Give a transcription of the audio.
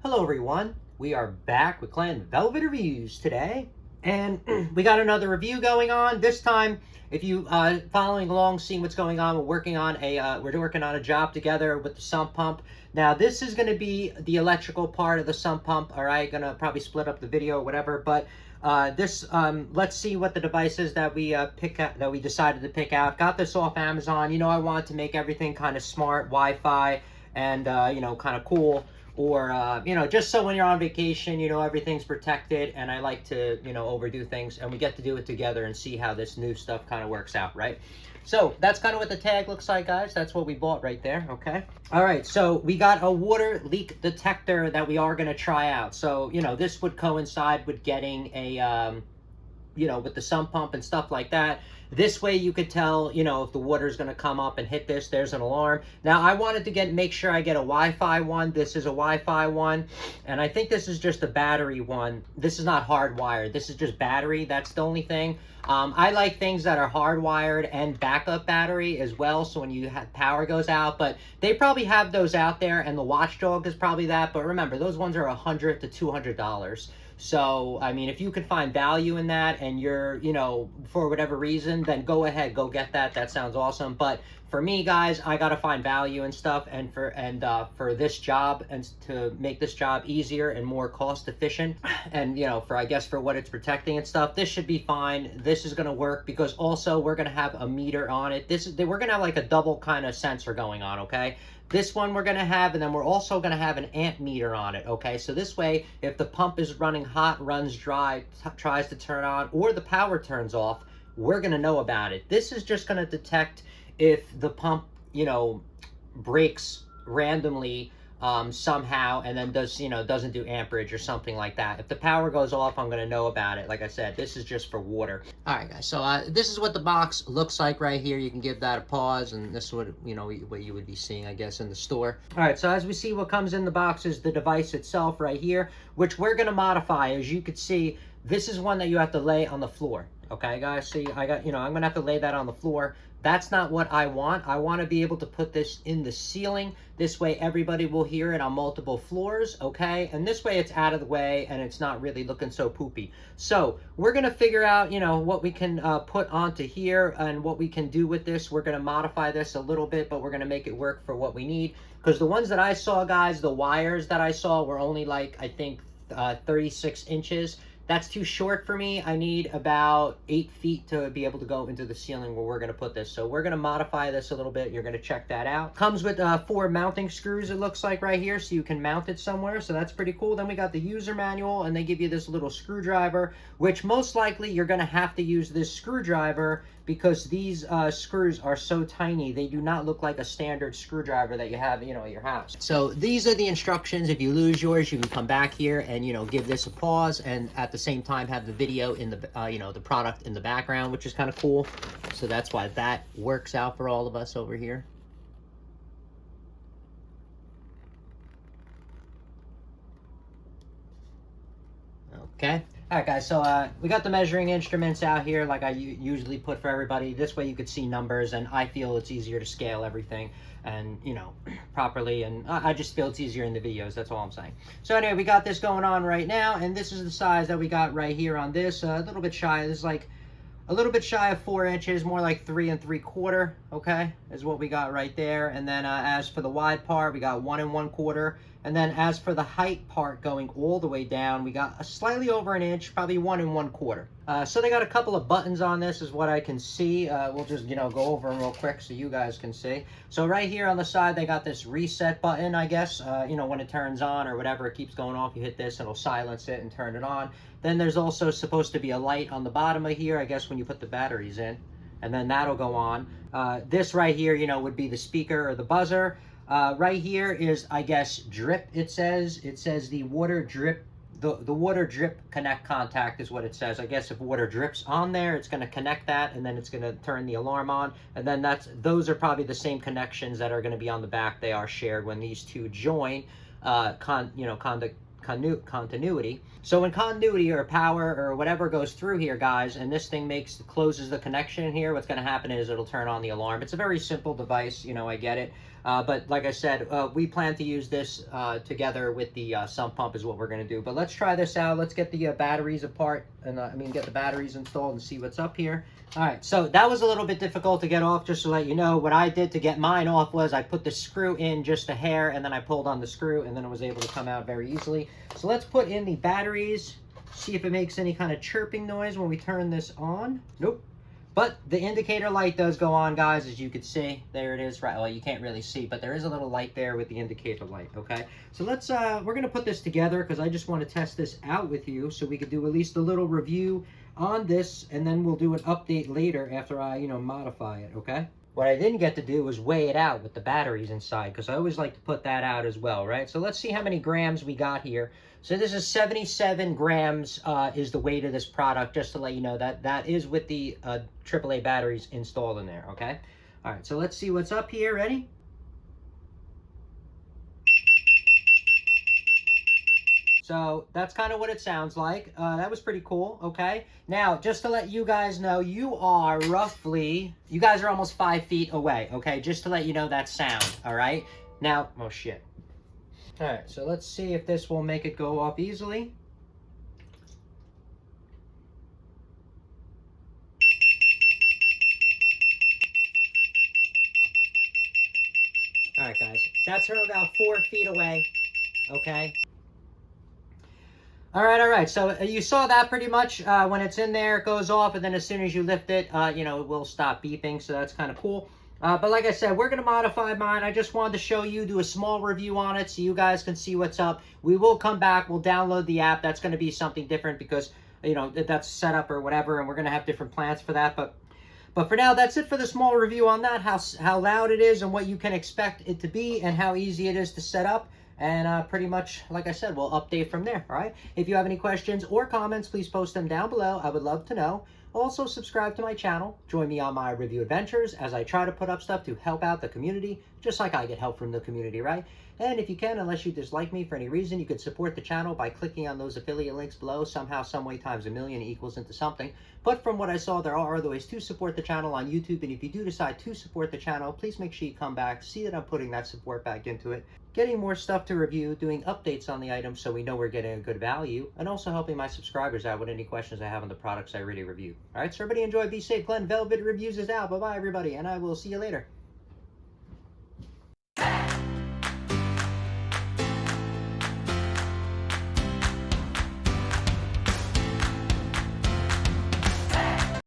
Hello everyone, we are back with Clan Velvet Reviews today, and we got another review going on. This time, if you following along, seeing what's going on, we're working on a job together with the sump pump. Now this is going to be the electrical part of the sump pump. All right, gonna probably split up the video or whatever, but let's see what the devices that we decided to pick out. Got this off Amazon. You know, I wanted to make everything kind of smart, Wi-Fi, and kind of cool. Or, just so when you're on vacation, everything's protected, and I like to, overdo things, and we get to do it together and see how this new stuff kind of works out, right? So that's kind of what the tag looks like, guys. That's what we bought right there, okay? All right, so we got a water leak detector that we are going to try out. So, this would coincide with getting a, with the sump pump and stuff like that. This way you could tell, if the water's going to come up and hit this, there's an alarm. Now, I wanted to make sure I get a Wi-Fi one. This is a Wi-Fi one, and I think this is just a battery one. This is not hardwired. This is just battery. That's the only thing. I like things that are hardwired and backup battery as well, so when power goes out, but they probably have those out there, and the Watchdog is probably that, but remember, those ones are $100 to $200. So, I mean, if you can find value in that and you're, for whatever reason, then go ahead, go get that. That sounds awesome. But for me, guys, I got to find value and stuff. And for this job, and to make this job easier and more cost efficient, and, for what it's protecting and stuff, this should be fine. This is going to work because also we're going to have a meter on it. We're going to have like a double kind of sensor going on, okay? This one we're going to have, and then we're also going to have an amp meter on it, okay? So this way, if the pump is running hot, runs dry, tries to turn on, or the power turns off, we're going to know about it. This is just going to detect if the pump, breaks randomly somehow, and then doesn't do amperage or something like that. If the power goes off, I'm going to know about it. Like I said, this is just for water. All right, guys, so this is what the box looks like right here. You can give that a pause, and this is what what you would be seeing, I guess, in the store. All right, so as we see, what comes in the box is the device itself right here, which we're going to modify. As you can see, this is one that you have to lay on the floor. Okay, guys, see, I'm going to have to lay that on the floor. That's not what I want. I want to be able to put this in the ceiling. This way everybody will hear it on multiple floors, okay? And this way it's out of the way and it's not really looking so poopy. So we're going to figure out, what we can put onto here and what we can do with this. We're going to modify this a little bit, but we're going to make it work for what we need. Because the ones that I saw, guys, the wires that I saw were only like, I think, 36 inches. That's too short for me. I need about 8 feet to be able to go into the ceiling where we're going to put this. So we're going to modify this a little bit. You're going to check that out. Comes with 4 mounting screws, it looks like right here, so you can mount it somewhere. So that's pretty cool. Then we got the user manual, and they give you this little screwdriver, which most likely you're going to have to use this screwdriver because these screws are so tiny. They do not look like a standard screwdriver that you have, at your house. So these are the instructions. If you lose yours, you can come back here and, give this a pause, and at the same time have the video in the, the product in the background, which is kind of cool. So that's why that works out for all of us over here. Okay. All right, guys, so we got the measuring instruments out here like I usually put for everybody. This way you could see numbers, and I feel it's easier to scale everything and, properly, and I just feel it's easier in the videos. That's all I'm saying. So anyway, we got this going on right now, and this is the size that we got right here on this. A little bit shy. This is like a little bit shy of 4 inches, more like 3 3/4, okay, is what we got right there. And then as for the wide part, we got 1 1/4. And then as for the height part going all the way down, we got a slightly over an inch, probably 1 1/4. So they got a couple of buttons on this is what I can see. We'll just, go over them real quick so you guys can see. So right here on the side, they got this reset button, I guess. When it turns on or whatever, it keeps going off. You hit this, it'll silence it and turn it on. Then there's also supposed to be a light on the bottom of here, I guess, when you put the batteries in. And then that'll go on. This right here, would be the speaker or the buzzer. Right here is, I guess, drip, it says. It says the water drip, the water drip connect contact is what it says. I guess if water drips on there, it's going to connect that, and then it's going to turn the alarm on. And then those are probably the same connections that are going to be on the back. They are shared when these two join, continuity. So when continuity or power or whatever goes through here, guys, and this thing closes the connection here, what's going to happen is it'll turn on the alarm. It's a very simple device, I get it. But like I said, we plan to use this together with the sump pump is what we're going to do. But let's try this out. Let's get the batteries apart, and get the batteries installed and see what's up here. All right, so that was a little bit difficult to get off. Just to let you know, what I did to get mine off was I put the screw in just a hair, and then I pulled on the screw, and then it was able to come out very easily. So let's put in the batteries, see if it makes any kind of chirping noise when we turn this on. Nope. But the indicator light does go on, guys, as you can see. There it is, right? Well, you can't really see, but there is a little light there with the indicator light, okay? So let's, we're gonna put this together because I just want to test this out with you so we could do at least a little review on this, and then we'll do an update later after I, modify it, okay? What I didn't get to do was weigh it out with the batteries inside, because I always like to put that out as well, right? So let's see how many grams we got here. So this is 77 grams is the weight of this product, just to let you know that that is with the AAA batteries installed in there, okay? All right, so let's see what's up here. Ready? So that's kind of what it sounds like. That was pretty cool, okay? Now, just to let you guys know, you guys are almost 5 feet away, okay? Just to let you know that sound, all right? Now, oh shit. All right, so let's see if this will make it go off easily. All right, guys, that's from about 4 feet away, okay? All right, so you saw that pretty much. When it's in there, it goes off, and then as soon as you lift it, it will stop beeping, so that's kind of cool. But like I said, we're going to modify mine. I just wanted to show you, do a small review on it so you guys can see what's up. We will come back. We'll download the app. That's going to be something different because, that's set up or whatever, and we're going to have different plans for that. But for now, that's it for the small review on that, how loud it is and what you can expect it to be and how easy it is to set up. And pretty much, like I said, we'll update from there, all right? If you have any questions or comments, please post them down below. I would love to know. Also, subscribe to my channel. Join me on my review adventures as I try to put up stuff to help out the community, just like I get help from the community, right? And if you can, unless you dislike me for any reason, you could support the channel by clicking on those affiliate links below. Somehow, someway, times a million equals into something. But from what I saw, there are other ways to support the channel on YouTube. And if you do decide to support the channel, please make sure you come back, see that I'm putting that support back into it, getting more stuff to review, doing updates on the items so we know we're getting a good value, and also helping my subscribers out with any questions I have on the products I already review. All right, so everybody enjoy, be safe. Glenn Velvet Reviews is out. Bye-bye, everybody, and I will see you later.